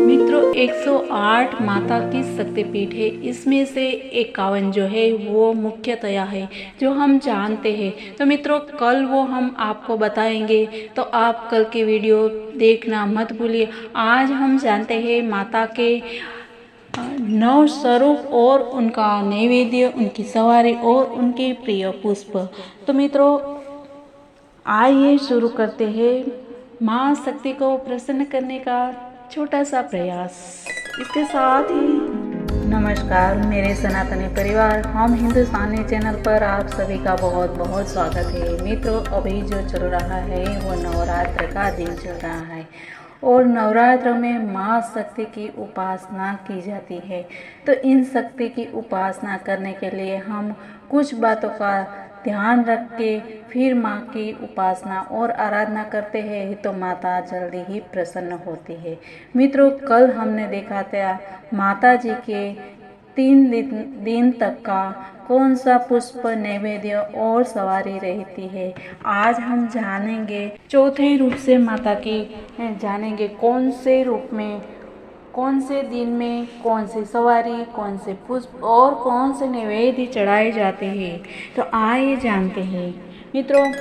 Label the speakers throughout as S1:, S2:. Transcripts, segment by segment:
S1: मित्रों 108 माता की शक्तिपीठ है। इसमें से 51 जो है वो मुख्यतया है जो हम जानते हैं। तो मित्रों कल वो हम आपको बताएंगे, तो आप कल की वीडियो देखना मत भूलिए। आज हम जानते हैं माता के 9 स्वरूप और उनका नैवेद्य, उनकी सवारी और उनके प्रिय पुष्प। तो मित्रों आइए शुरू करते हैं माँ शक्ति को प्रसन्न करने का छोटा सा प्रयास। इसके साथ ही नमस्कार मेरे सनातनी परिवार, हम हिंदुस्तानी चैनल पर आप सभी का बहुत बहुत स्वागत है। मित्रों अभी जो चल रहा है वो नवरात्र का दिन चल रहा है और नवरात्र में माँ शक्ति की उपासना की जाती है। तो इन शक्ति की उपासना करने के लिए हम कुछ बातों का ध्यान रख के फिर माँ की उपासना और आराधना करते हैं तो माता जल्दी ही प्रसन्न होती है। मित्रों कल हमने देखा था माता जी के 3 दिन तक का कौन सा पुष्प नैवेद्य और सवारी रहती है। आज हम जानेंगे चौथे रूप से माता की जानेंगे कौन से रूप में, कौन से दिन में कौन सी सवारी, कौन से पुष्प और कौन से नैवेद्य चढ़ाए जाते हैं। तो आइए जानते हैं। मित्रों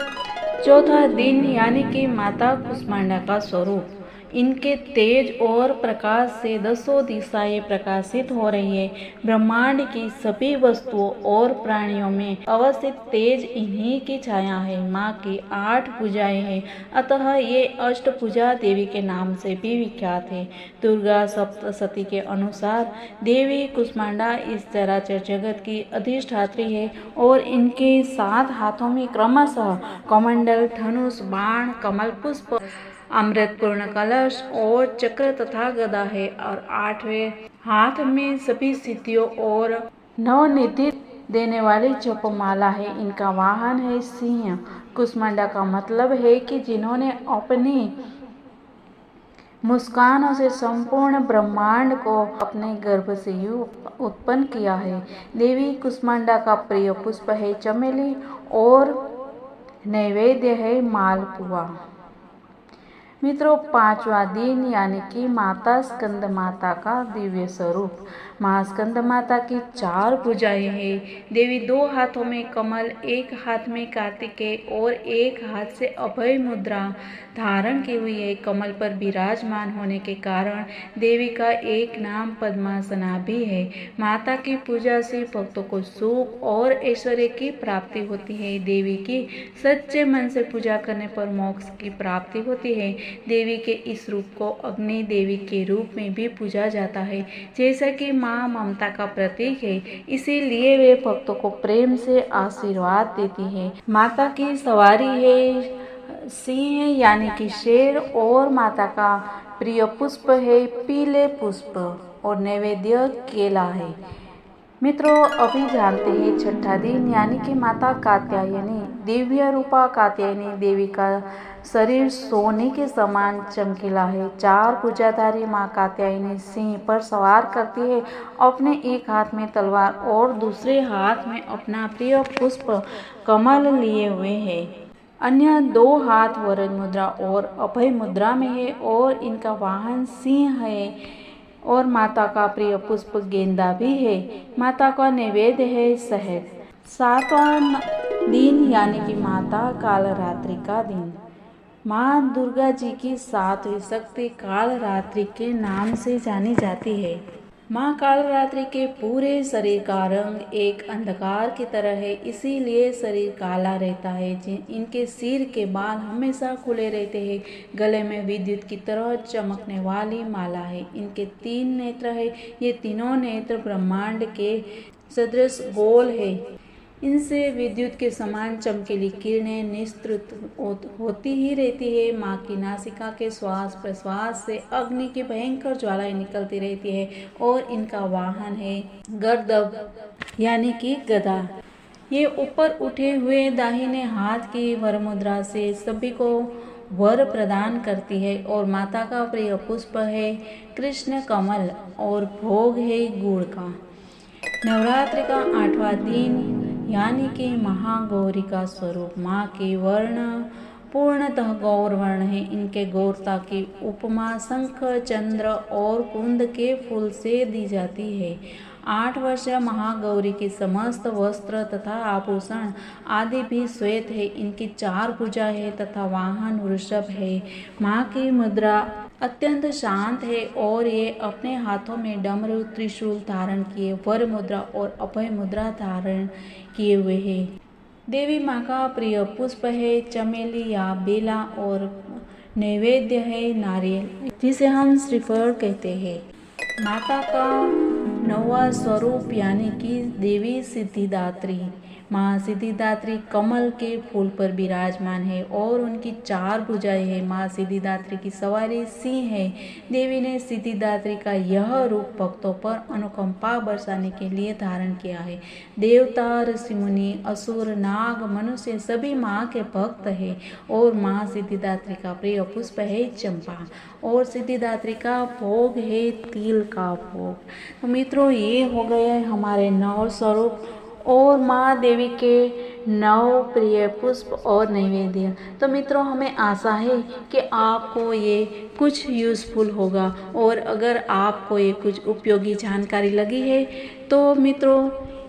S1: चौथा दिन यानी कि माता कुष्मांडा का स्वरूप, इनके तेज और प्रकाश से दसों दिशाएं प्रकाशित हो रही है। ब्रह्मांड की सभी वस्तुओं और प्राणियों में अवस्थित तेज इन्हीं की छाया है। माँ की 8 भुजाएं हैं, अतः ये अष्टभुजा देवी के नाम से भी विख्यात है। दुर्गा सप्तशती के अनुसार देवी कुष्मांडा इस चराचर जगत की अधिष्ठात्री है और इनके 7 हाथों में क्रमशः कमंडल, धनुष, बाण, कमल पुष्प, अमृतपूर्ण कलश और चक्र तथा गदा है और 8वें हाथ में सभी सिद्धियों और नवनिधि देने वाली जपमाला है। इनका वाहन है सिंह। कुष्मांडा का मतलब है कि जिन्होंने अपनी मुस्कानों से संपूर्ण ब्रह्मांड को अपने गर्भ से ही उत्पन्न किया है। देवी कुष्मांडा का प्रिय पुष्प है चमेली और नैवेद्य है मालपुआ। मित्रों 5वां दिन यानी कि माता स्कंद माता का दिव्य स्वरूप। माँ स्कंद माता की 4 भुजाएं हैं। देवी 2 हाथों में कमल, 1 हाथ में कार्तिकेय और 1 हाथ से अभय मुद्रा धारण की हुई है। कमल पर विराजमान होने के कारण देवी का एक नाम पद्मासना भी है। माता की पूजा से भक्तों को सुख और ऐश्वर्य की प्राप्ति होती है। देवी की सच्चे मन से पूजा करने पर मोक्ष की प्राप्ति होती है। देवी के इस रूप को अग्नि देवी के रूप में भी पूजा जाता है। जैसा कि माँ ममता का प्रतीक है, इसीलिए वे भक्तों को प्रेम से आशीर्वाद देती है। माता की सवारी है सिंह यानी कि शेर और माता का प्रिय पुष्प है पीले पुष्प और नैवेद्य केला है। मित्रों अभी जानते हैं छठा दिन यानी कि माता कात्यायनी। दिव्य रूपा कात्यायनी देवी का शरीर सोने के समान चमकीला है। 4 भुजाधारी माँ कात्यायनी सिंह पर सवार करती है। अपने एक हाथ में तलवार और दूसरे हाथ में अपना प्रिय पुष्प कमल लिए हुए है। अन्य 2 हाथ वरद मुद्रा और अभय मुद्रा में है और इनका वाहन सिंह है और माता का प्रिय पुष्प गेंदा भी है। माता का नैवेद्य है शहद। 7वां दिन यानी कि माता कालरात्रि का दिन। माँ दुर्गा जी की 7वीं शक्ति कालरात्रि के नाम से जानी जाती है। माँ कालरात्रि के पूरे शरीर का रंग एक अंधकार की तरह है, इसीलिए शरीर काला रहता है। इनके सिर के बाल हमेशा खुले रहते हैं। गले में विद्युत की तरह चमकने वाली माला है। इनके 3 नेत्र है। ये तीनों नेत्र ब्रह्मांड के सदृश गोल है। इनसे विद्युत के समान चमकीली किरणें निस्तृत होती ही रहती है। माँ की नासिका के श्वास प्रश्वास से अग्नि की भयंकर ज्वालाएं निकलती रहती है और इनका वाहन है गर्दभ यानी कि गदा। ये ऊपर उठे हुए दाहिने हाथ की वरमुद्रा से सभी को वर प्रदान करती है और माता का प्रिय पुष्प है कृष्ण कमल और भोग है गुड़ का। नवरात्रि का 8वां दिन यानी कि महागौरी का स्वरूप। माँ के वर्ण पूर्णतः गौरवर्ण है। इनके गौरता की उपमा शंख, चंद्र और कुंद के फूल से दी जाती है। 8 वर्षीय महागौरी की समस्त वस्त्र तथा आभूषण आदि भी श्वेत है। इनकी 4 भुजा है तथा वाहन वृषभ है। माँ की मुद्रा अत्यंत शांत है और ये अपने हाथों में डमरू, त्रिशूल धारण किए, वर मुद्रा और अभय मुद्रा धारण किए हुए है। देवी माँ का प्रिय पुष्प है चमेली या बेला और नैवेद्य है नारियल, जिसे हम श्रीफल कहते हैं। माता का 9वां स्वरूप यानी कि देवी सिद्धिदात्री। माँ सिद्धिदात्री कमल के फूल पर विराजमान है और उनकी 4 भुजाएं हैं। माँ सिद्धिदात्री की सवारी सिंह है। देवी ने सिद्धिदात्री का यह रूप भक्तों पर अनुकंपा बरसाने के लिए धारण किया है। देवता, ऋषि मुनि, असुर, नाग, मनुष्य सभी माँ के भक्त है और माँ सिद्धिदात्री का प्रिय पुष्प है चंपा और सिद्धिदात्री का भोग है तिल का भोग। तो मित्रों, ये हो गए हमारे 9 स्वरूप और माँ देवी के 9 प्रिय पुष्प और नैवेद्य। तो मित्रों, हमें आशा है कि आपको ये कुछ यूज़फुल होगा और अगर आपको ये कुछ उपयोगी जानकारी लगी है तो मित्रों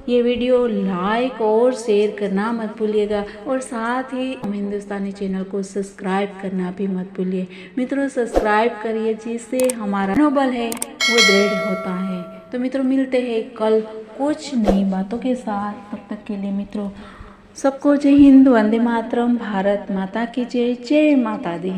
S1: ये वीडियो लाइक और शेयर करना मत भूलिएगा और साथ ही हम हिंदुस्तानी चैनल को सब्सक्राइब करना भी मत भूलिए। मित्रों, सब्सक्राइब करिए जिससे हमारा मनोबल है वो दृढ़ होता है। तो मित्रों, मिलते हैं कल कुछ नई बातों के साथ। तब तक के लिए मित्रों सबको जय हिंद, वंदे मातरम, भारत माता की जय, जय माता दी।